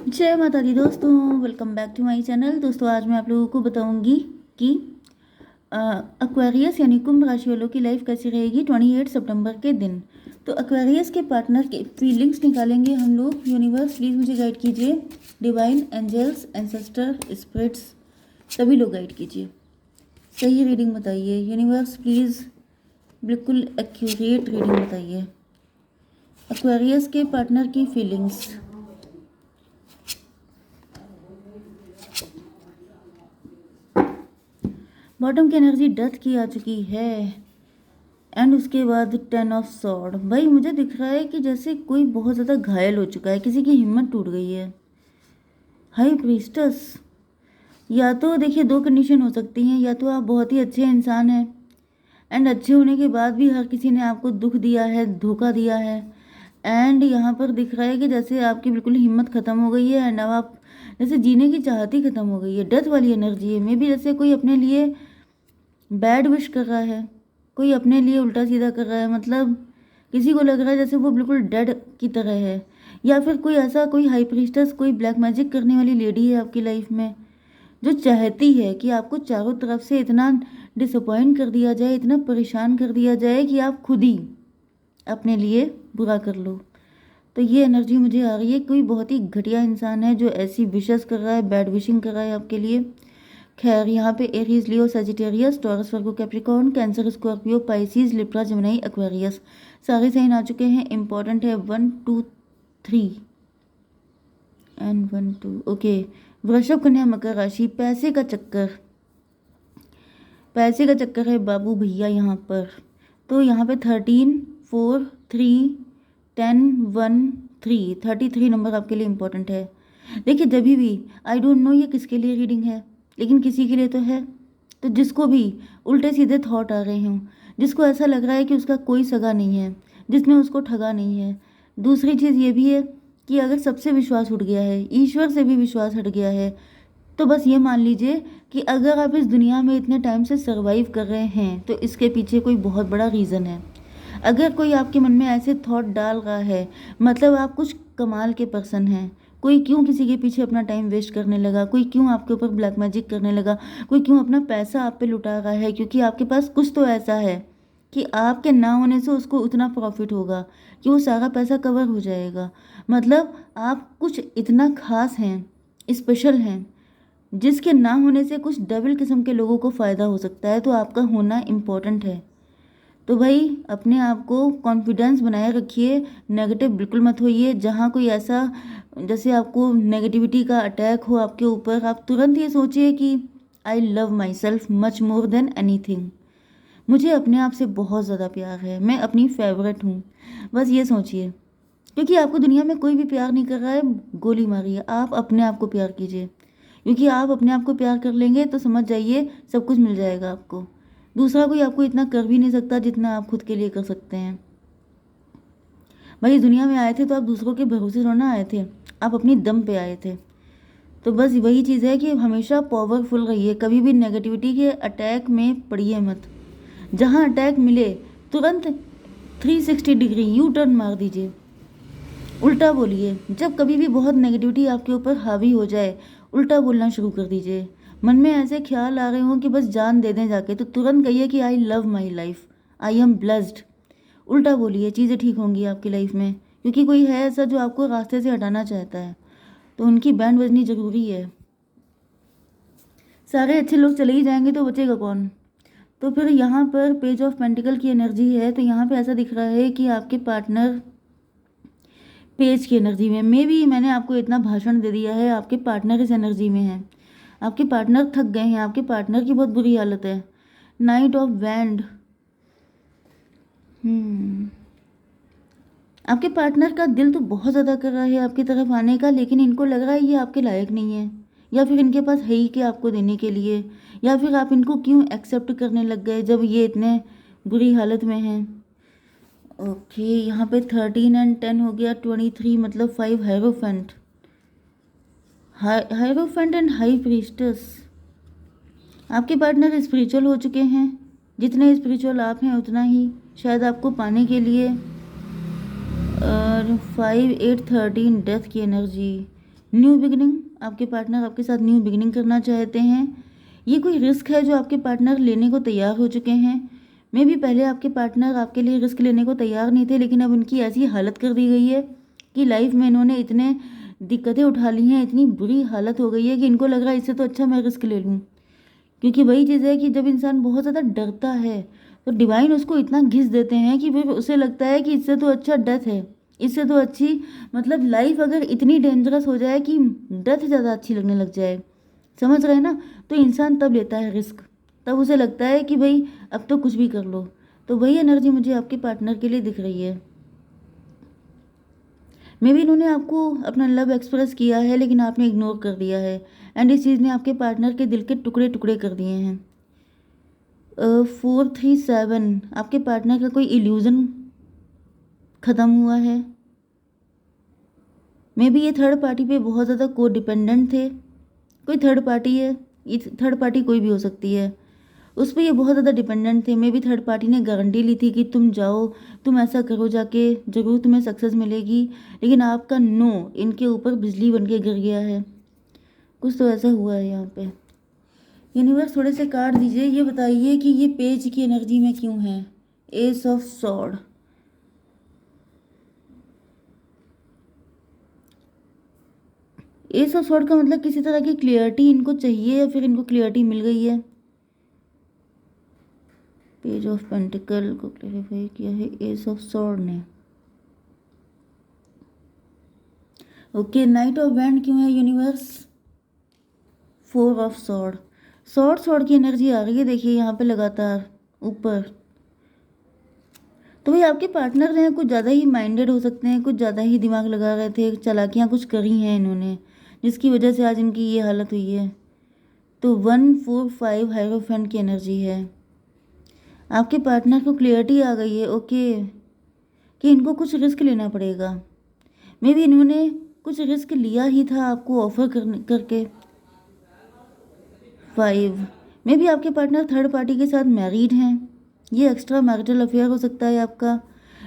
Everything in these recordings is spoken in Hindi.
जय माता दी दोस्तों, welcome back to my channel. दोस्तों आज मैं आप लोगों को बताऊंगी कि एक्वेरियस यानी कुंभ राशि वालों की लाइफ कैसी रहेगी 28 सितंबर के दिन। तो एक्वेरियस के पार्टनर के फीलिंग्स निकालेंगे हम लोग। यूनिवर्स प्लीज़ मुझे गाइड कीजिए। डिवाइन एंजल्स, एंसेस्टर, स्पिरिट्स, सभी लोग गाइड कीजिए, सही रीडिंग बताइए। यूनिवर्स प्लीज़ बिल्कुल एक्यूरेट रीडिंग बताइए। एक्वेरियस के पार्टनर की फीलिंग्स। बॉटम की एनर्जी डेथ की आ चुकी है एंड उसके बाद 10 ऑफ सॉर्ड। भाई मुझे दिख रहा है कि जैसे कोई बहुत ज़्यादा घायल हो चुका है, किसी की हिम्मत टूट गई है। हाई प्रीस्टस, या तो देखिए दो कंडीशन हो सकती हैं, या तो आप बहुत ही अच्छे इंसान हैं एंड अच्छे होने के बाद भी हर किसी ने आपको दुख दिया है, धोखा दिया है। एंड यहाँ पर दिख रहा है कि जैसे आपकी बिल्कुल हिम्मत ख़त्म हो गई है एंड अब आप जैसे जीने की चाहत ही ख़त्म हो गई है। डेथ वाली एनर्जी है। मे बी जैसे कोई अपने लिए बैड विश कर रहा है, कोई अपने लिए उल्टा सीधा कर रहा है, मतलब किसी को लग रहा है जैसे वो बिल्कुल डेड की तरह है। या फिर कोई ऐसा कोई हाई प्रीस्टस, कोई ब्लैक मैजिक करने वाली लेडी है आपकी लाइफ में जो चाहती है कि आपको चारों तरफ से इतना डिसअपॉइंट कर दिया जाए, इतना परेशान कर दिया जाए कि आप खुद ही अपने लिए बुरा कर लो। तो ये एनर्जी मुझे आ रही है। कोई बहुत ही घटिया इंसान है जो ऐसी विशेस कर रहा है, बैड विशिंग कर रहा है आपके लिए। खैर यहाँ पे Aries, Leo, Sagittarius, Taurus, Virgo, Capricorn, Cancer, Scorpio, Pisces, Libra, Gemini, Aquarius, सारे साइन आ चुके हैं। इंपॉर्टेंट है 1 2 3 एंड 1 2। ओके, वृषभ, कन्या, मकर राशि। पैसे का चक्कर, पैसे का चक्कर है बाबू भैया यहाँ पर। तो यहाँ पे 13 4 3 10 1 3 33 नंबर आपके लिए इम्पोर्टेंट है। देखिए जब भी, आई डोंट नो ये किसके लिए रीडिंग है, लेकिन किसी के लिए तो है। तो जिसको भी उल्टे सीधे थॉट आ रहे हों, जिसको ऐसा लग रहा है कि उसका कोई सगा नहीं है, जिसने उसको ठगा नहीं है। दूसरी चीज़ ये भी है कि अगर सबसे विश्वास उठ गया है, ईश्वर से भी विश्वास हट गया है, तो बस ये मान लीजिए कि अगर आप इस दुनिया में इतने टाइम से सर्वाइव कर रहे हैं तो इसके पीछे कोई बहुत बड़ा रीज़न है। अगर कोई आपके मन में ऐसे थॉट डाल रहा है, मतलब आप कुछ कमाल के पर्सन हैं। कोई क्यों किसी के पीछे अपना टाइम वेस्ट करने लगा, कोई क्यों आपके ऊपर ब्लैक मैजिक करने लगा, कोई क्यों अपना पैसा आप पे लुटा रहा है, क्योंकि आपके पास कुछ तो ऐसा है कि आपके ना होने से उसको उतना प्रॉफिट होगा कि वो सारा पैसा कवर हो जाएगा। मतलब आप कुछ इतना खास हैं, स्पेशल हैं, जिसके ना होने से कुछ डबल किस्म के लोगों को फ़ायदा हो सकता है। तो आपका होना इम्पोर्टेंट है। तो भाई अपने आप को कॉन्फिडेंस बनाए रखिए, नेगेटिव बिल्कुल मत होइए। जहाँ कोई ऐसा जैसे आपको नेगेटिविटी का अटैक हो आपके ऊपर, आप तुरंत ये सोचिए कि I love my self much more than anything. मुझे अपने आप से बहुत ज़्यादा प्यार है, मैं अपनी फेवरेट हूँ। बस ये सोचिए, क्योंकि आपको दुनिया में कोई भी प्यार नहीं कर रहा है, गोली मारिए, आप अपने आप को प्यार कीजिए। क्योंकि आप अपने आप को प्यार कर लेंगे तो समझ जाइए सब कुछ मिल जाएगा आपको। दूसरा कोई आपको इतना कर भी नहीं सकता जितना आप खुद के लिए कर सकते हैं। भाई इस दुनिया में आए थे तो आप दूसरों के भरोसे थोड़ा ना आए थे, आप अपनी दम पे आए थे। तो बस वही चीज़ है कि हमेशा पावरफुल रहिए, कभी भी नेगेटिविटी के अटैक में पड़िए मत। जहाँ अटैक मिले तुरंत 360 डिग्री यू टर्न मार दीजिए, उल्टा बोलिए। जब कभी भी बहुत नेगेटिविटी आपके ऊपर हावी हो जाए, उल्टा बोलना शुरू कर दीजिए। मन में ऐसे ख्याल आ रहे हों कि बस जान दे दें जाके, तो तुरंत कहिए कि I love my life, I am blessed. उल्टा बोलिए, चीज़ें ठीक होंगी आपकी लाइफ में। क्योंकि कोई है ऐसा जो आपको रास्ते से हटाना चाहता है, तो उनकी बैंड बजनी ज़रूरी है। सारे अच्छे लोग चले ही जाएंगे तो बचेगा कौन। तो फिर यहाँ पर पेज ऑफ पेंटिकल की एनर्जी है। तो यहाँ पे ऐसा दिख रहा है कि आपके पार्टनर पेज की एनर्जी में, मे बी मैंने आपको इतना भाषण दे दिया है, आपके पार्टनर इस एनर्जी में है। आपके पार्टनर थक गए हैं, आपके पार्टनर की बहुत बुरी हालत है। नाइट ऑफ वैंड, आपके पार्टनर का दिल तो बहुत ज़्यादा कर रहा है आपकी तरफ आने का, लेकिन इनको लग रहा है ये आपके लायक नहीं है, या फिर इनके पास है ही क्या आपको देने के लिए, या फिर आप इनको क्यों एक्सेप्ट करने लग गए जब ये इतने बुरी हालत में हैं। ओके, यहाँ पे 13 एंड 10 हो गया 23, मतलब 5 हायरोफेंट, हायरोफेंट एंड हाई प्रीस्टस। आपके पार्टनर स्पिरिचुअल हो चुके हैं, जितने स्पिरिचुअल आप हैं उतना ही शायद आपको पाने के लिए। और 5 8 13 डेथ की एनर्जी, न्यू बिगिनिंग, आपके पार्टनर आपके साथ न्यू बिगिनिंग करना चाहते हैं। ये कोई रिस्क है जो आपके पार्टनर लेने को तैयार हो चुके हैं। मे भी पहले आपके पार्टनर आपके लिए रिस्क लेने को तैयार नहीं थे, लेकिन अब उनकी ऐसी हालत कर दी गई है कि लाइफ में इन्होंने इतने दिक्कतें उठा ली हैं, इतनी बुरी हालत हो गई है कि इनको लग रहा है इससे तो अच्छा मैं रिस्क ले लूँ। क्योंकि वही चीज़ है कि जब इंसान बहुत ज़्यादा डरता है तो डिवाइन उसको इतना घिस देते हैं कि फिर उसे लगता है कि इससे तो अच्छा डेथ है, इससे तो अच्छी मतलब लाइफ अगर इतनी डेंजरस हो जाए कि डेथ ज़्यादा अच्छी लगने लग जाए। समझ रहे हैं ना? तो इंसान तब लेता है रिस्क, तब उसे लगता है कि भाई अब तो कुछ भी कर लो। तो वही एनर्जी मुझे आपके पार्टनर के लिए दिख रही है। मे बी इन्होंने आपको अपना लव एक्सप्रेस किया है लेकिन आपने इग्नोर कर दिया है, एंड इस चीज़ ने आपके पार्टनर के दिल के टुकड़े टुकड़े कर दिए हैं। 437, आपके पार्टनर का कोई इल्यूज़न ख़त्म हुआ है। मे बी ये थर्ड पार्टी पे बहुत ज़्यादा को डिपेंडेंट थे। कोई थर्ड पार्टी है, ये थर्ड पार्टी कोई भी हो सकती है, उस पर ये बहुत ज़्यादा डिपेंडेंट थे। मे बी थर्ड पार्टी ने गारंटी ली थी कि तुम जाओ, तुम ऐसा करो जाके, ज़रूर तुम्हें सक्सेस मिलेगी, लेकिन आपका नो इनके ऊपर बिजली बन के गिर गया है। कुछ तो ऐसा हुआ है यहाँ पे। यूनिवर्स थोड़े से कार्ड दीजिए, ये बताइए कि ये पेज की एनर्जी में क्यों है। S of sword, S of sword का मतलब किसी तरह की क्लियरिटी इनको चाहिए या फिर इनको क्लियरिटी मिल गई है। पेज ऑफ पेंटिकल को क्लैरिफाई किया है एस ऑफ सॉर्ड ने। ओके, नाइट ऑफ वैंड क्यों है यूनिवर्स। 4 ऑफ सॉर्ड, सॉर्ड की एनर्जी आ रही है, देखिए यहाँ पे लगातार ऊपर। तो भाई आपके पार्टनर हैं कुछ ज़्यादा ही माइंडेड हो सकते हैं, कुछ ज़्यादा ही दिमाग लगा रहे थे, चालाकियाँ कुछ करी हैं इन्होंने जिसकी वजह से आज इनकी ये हालत हुई है। तो 145 हायरोफेंट की एनर्जी है। आपके पार्टनर को क्लियरिटी आ गई है, ओके, कि इनको कुछ रिस्क लेना पड़ेगा। मे बी इन्होंने कुछ रिस्क लिया ही था आपको ऑफर करके। 5, मे बी आपके पार्टनर थर्ड पार्टी के साथ मैरिड हैं, ये एक्स्ट्रा मैरिटल अफेयर हो सकता है आपका,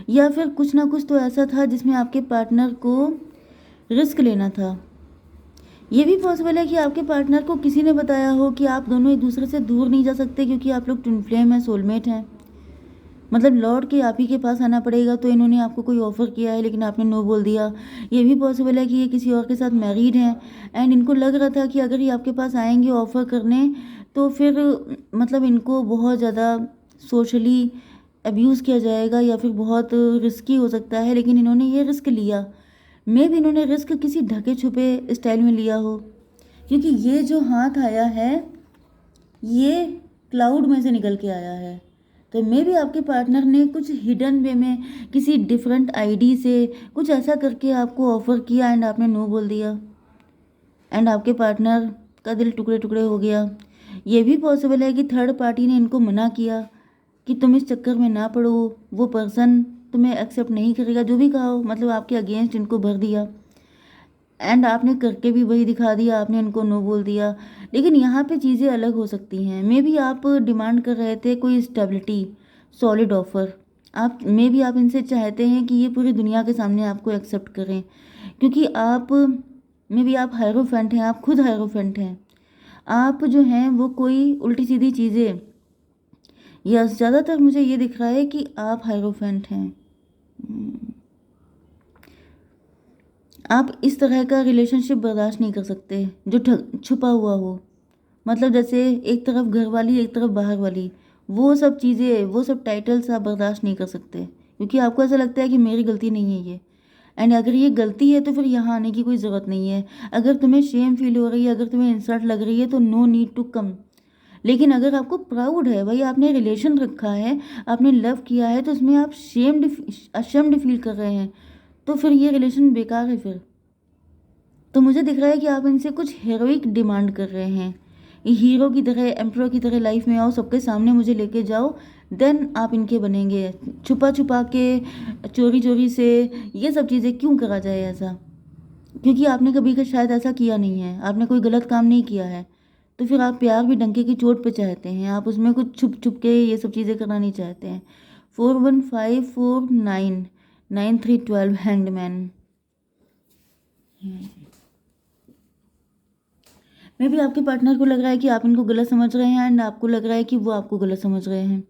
या फिर कुछ ना कुछ तो ऐसा था जिसमें आपके पार्टनर को रिस्क लेना था। ये भी पॉसिबल है कि आपके पार्टनर को किसी ने बताया हो कि आप दोनों एक दूसरे से दूर नहीं जा सकते क्योंकि आप लोग ट्विन फ्लेम हैं, सोलमेट हैं, मतलब लौट के आप ही के पास आना पड़ेगा। तो इन्होंने आपको कोई ऑफ़र किया है लेकिन आपने नो बोल दिया। ये भी पॉसिबल है कि ये किसी और के साथ मैरिड हैं, एंड इनको लग रहा था कि अगर ये आपके पास आएंगे ऑफ़र करने तो फिर मतलब इनको बहुत ज़्यादा सोशली अब्यूज़ किया जाएगा या फिर बहुत रिस्की हो सकता है, लेकिन इन्होंने ये रिस्क लिया। मे भी इन्होंने रिस्क किसी ढके छुपे स्टाइल में लिया हो, क्योंकि ये जो हाथ आया है ये क्लाउड में से निकल के आया है। तो मे भी आपके पार्टनर ने कुछ हिडन वे में किसी डिफरेंट आईडी से कुछ ऐसा करके आपको ऑफ़र किया एंड आपने नो बोल दिया, एंड आपके पार्टनर का दिल टुकड़े टुकड़े हो गया। ये भी पॉसिबल है कि थर्ड पार्टी ने इनको मना किया कि तुम इस चक्कर में ना पड़ो, वो पर्सन तुम्हें एक्सेप्ट नहीं करेगा, जो भी कहा हो, मतलब आपके अगेंस्ट इनको भर दिया, एंड आपने करके भी वही दिखा दिया, आपने इनको नो बोल दिया। लेकिन यहाँ पे चीज़ें अलग हो सकती हैं। मे भी आप डिमांड कर रहे थे कोई स्टेबिलिटी, सॉलिड ऑफर। आप मे भी आप इनसे चाहते हैं कि ये पूरी दुनिया के सामने आपको एक्सेप्ट करें, क्योंकि आप मे भी आप हायरोफेंट हैं, आप खुद हायरोफेंट हैं। आप जो हैं वो कोई उल्टी सीधी चीज़ें, या ज़्यादातर मुझे ये दिख रहा है कि आप हायरोफेंट हैं। आप इस तरह का रिलेशनशिप बर्दाश्त नहीं कर सकते जो छुपा हुआ हो, मतलब जैसे एक तरफ घर वाली एक तरफ बाहर वाली, वो सब चीज़ें, वो सब टाइटल्स आप बर्दाश्त नहीं कर सकते, क्योंकि आपको ऐसा लगता है कि मेरी गलती नहीं है ये, एंड अगर ये गलती है तो फिर यहाँ आने की कोई ज़रूरत नहीं है। अगर तुम्हें शेम फील हो रही है, अगर तुम्हें इंसल्ट लग रही है तो नो नीड टू कम। लेकिन अगर आपको प्राउड है, भाई आपने रिलेशन रखा है, आपने लव किया है, तो उसमें आप अशेम्ड फील कर रहे हैं, तो फिर ये रिलेशन बेकार है फिर। तो मुझे दिख रहा है कि आप इनसे कुछ हीरोइक डिमांड कर रहे हैं, हीरो की तरह, एम्प्रो की तरह लाइफ में आओ, सबके सामने मुझे लेके जाओ, देन आप इनके बनेंगे। छुपा छुपा के, चोरी चोरी से ये सब चीज़ें क्यों करा जाए ऐसा, क्योंकि आपने कभी का शायद ऐसा किया नहीं है, आपने कोई गलत काम नहीं किया है। तो फिर आप प्यार भी डंके की चोट पे चाहते हैं, आप उसमें कुछ छुप छुप के ये सब चीज़ें करना नहीं चाहते हैं। 41549 9312 हैंग्ड मैन। मे भी आपके पार्टनर को लग रहा है कि आप इनको गलत समझ रहे हैं एंड आपको लग रहा है कि वो आपको गलत समझ रहे हैं।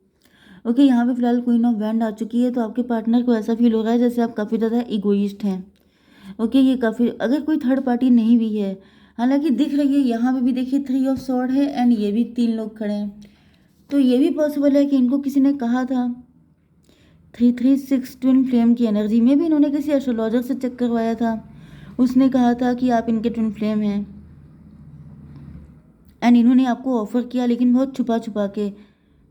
ओके, यहाँ पे फिलहाल क्वीन ऑफ वैंड आ चुकी है, तो आपके पार्टनर को ऐसा फील हो रहा है जैसे आप काफ़ी ज़्यादा इगोइस्ट हैं। ओके, ये काफ़ी, अगर कोई थर्ड पार्टी नहीं भी है, हालांकि दिख रही है यहाँ पे भी, देखिए 3 ऑफ स्वॉर्ड है एंड ये भी 3 लोग खड़े हैं, तो ये भी पॉसिबल है कि इनको किसी ने कहा था 336 ट्विन फ्लेम की एनर्जी में भी इन्होंने किसी एस्ट्रोलॉजर से चेक करवाया था, उसने कहा था कि आप इनके ट्विन फ्लेम हैं एंड इन्होंने आपको ऑफर किया, लेकिन बहुत छुपा छुपा के,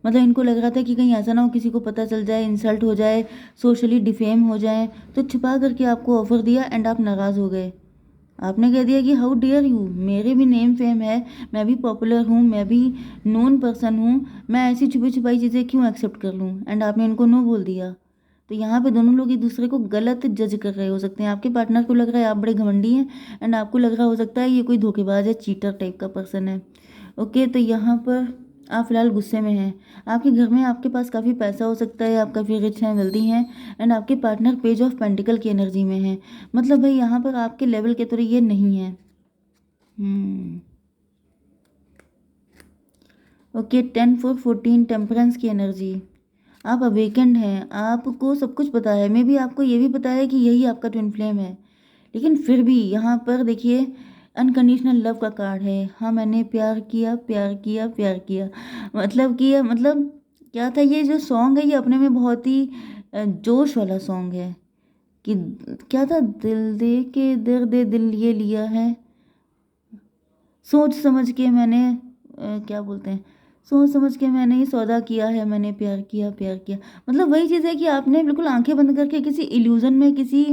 मतलब इनको लग रहा था कि कहीं ऐसा ना हो किसी को पता चल जाए, इंसल्ट हो जाए, सोशली डिफेम हो जाए, तो छुपा करके आपको ऑफर दिया एंड आप नाराज़ हो गए। आपने कह दिया कि हाउ डेयर यू, मेरे भी नेम फेम है, मैं भी पॉपुलर हूँ, मैं भी नोन पर्सन हूँ, मैं ऐसी छुपी छुपाई चीज़ें क्यों एक्सेप्ट कर लूँ, एंड आपने इनको नो बोल दिया। तो यहाँ पे दोनों लोग एक दूसरे को गलत जज कर रहे हो सकते हैं। आपके पार्टनर को लग रहा है आप बड़े घमंडी हैं एंड आपको लग रहा हो सकता है ये कोई धोखेबाज है, चीटर टाइप का पर्सन है। ओके, तो यहाँ पर आप फिलहाल गुस्से में हैं। आपके घर में आपके पास काफ़ी पैसा हो सकता है, आप काफ़ी रिच हैं, वेल्दी हैं एंड आपके पार्टनर पेज ऑफ पेंटिकल की एनर्जी में है, मतलब भाई यहाँ पर आपके लेवल के थोड़े ये नहीं है। ओके, 10 4 14 टेम्परेंस की एनर्जी, आप अवेकेंड हैं, आपको सब कुछ पता है, मे भी आपको ये भी पता है कि यही आपका ट्विन फ्लेम है, लेकिन फिर भी यहाँ पर देखिए अनकंडीशनल लव का कार्ड है। हाँ, मैंने प्यार किया, प्यार किया, प्यार किया, मतलब कि मतलब क्या था, ये जो सॉन्ग है ये अपने में बहुत ही जोश वाला सॉन्ग है कि क्या था, दिल दे के दर्द दिल ये लिया है, सोच समझ के मैंने क्या बोलते हैं, सोच समझ के मैंने ये सौदा किया है, मैंने प्यार किया, प्यार किया, मतलब वही चीज़ है कि आपने बिल्कुल आंखें बंद करके किसी इल्यूजन में, किसी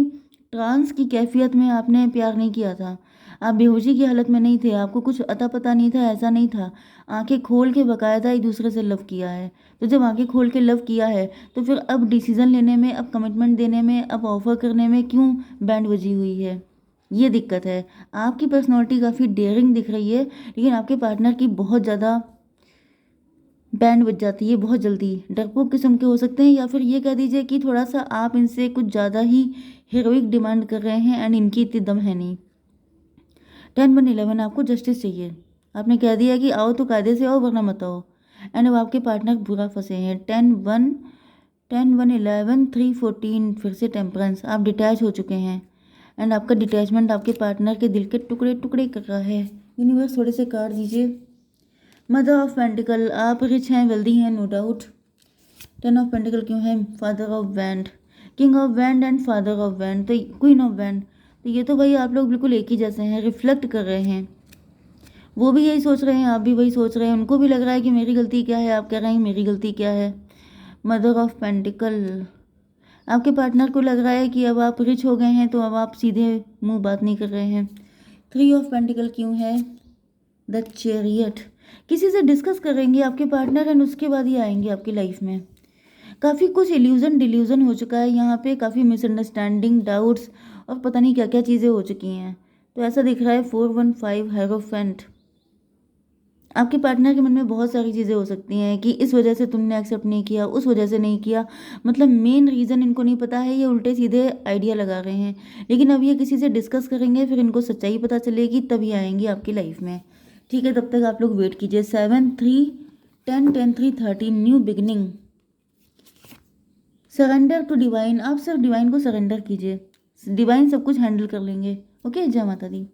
ट्रांस की कैफियत में आपने प्यार नहीं किया था। आप बेहोशी की हालत में नहीं थे, आपको कुछ अता पता नहीं था, ऐसा नहीं था, आंखें खोल के बाकायदा एक दूसरे से लव किया है। तो जब आंखें खोल के लव किया है तो फिर अब डिसीजन लेने में, अब कमिटमेंट देने में, अब ऑफर करने में क्यों बैंड बजी हुई है, ये दिक्कत है। आपकी पर्सनैलिटी काफ़ी डेयरिंग दिख रही है, लेकिन आपके पार्टनर की बहुत ज़्यादा बैंड बज जाती है, बहुत जल्दी डरपोक किस्म के हो सकते हैं, या फिर ये कह दीजिए कि थोड़ा सा आप इनसे कुछ ज़्यादा ही हीरोइक डिमांड कर रहे हैं एंड इनकी इतनी दम है नहीं। 10 1 11 आपको जस्टिस चाहिए, आपने कह दिया कि आओ तो कायदे से आओ वरना मत आओ, एंड अब आपके पार्टनर बुरा फंसे हैं। 10 1 10 1 11 3 14 फिर से टेम्परेंस, आप डिटैच हो चुके हैं एंड आपका डिटैचमेंट आपके पार्टनर के दिल के टुकड़े टुकड़े कर रहा है। यूनिवर्स थोड़े से कार्ड दीजिए। मदर ऑफ पेंटिकल, आप रिच हैं, वेल्दी हैं, नो डाउट। 10 ऑफ पेंटिकल क्यों है, father of wand, king of wand and father of wand, तो क्वीन ऑफ वैंड, तो ये तो भाई आप लोग बिल्कुल एक ही जैसे हैं, रिफ्लेक्ट कर रहे हैं। वो भी यही सोच रहे हैं, आप भी वही सोच रहे हैं, उनको भी लग रहा है कि मेरी गलती क्या है, आप कह रहे हैं मेरी गलती क्या है। मदर ऑफ पेंटिकल, आपके पार्टनर को लग रहा है कि अब आप रिच हो गए हैं तो अब आप सीधे मुंह बात नहीं कर रहे हैं। 3 ऑफ पेंटिकल क्यों है, द चैरियट, किसी से डिस्कस करेंगे आपके पार्टनर एंड उसके बाद ही आएंगे आपकी लाइफ में। काफ़ी कुछ इल्यूजन डिल्यूजन हो चुका है यहाँ पे, काफ़ी मिसअंडरस्टैंडिंग, डाउट्स और पता नहीं क्या क्या चीज़ें हो चुकी हैं। तो ऐसा दिख रहा है 4 1 5 हेरोफेंट, आपके पार्टनर के मन में बहुत सारी चीज़ें हो सकती हैं कि इस वजह से तुमने एक्सेप्ट नहीं किया, उस वजह से नहीं किया, मतलब मेन रीज़न इनको नहीं पता है, ये उल्टे सीधे आइडिया लगा रहे हैं। लेकिन अब ये किसी से डिस्कस करेंगे, फिर इनको सच्चाई पता चलेगी, तभी आएंगी आपकी लाइफ में। ठीक है, तब तक आप लोग वेट कीजिए। 7 3 10 10 3 13 new beginning, surrender to divine, आप सिर्फ डिवाइन को सरेंडर कीजिए, डिवाइन सब कुछ हैंडल कर लेंगे। ओके, जय माता दी।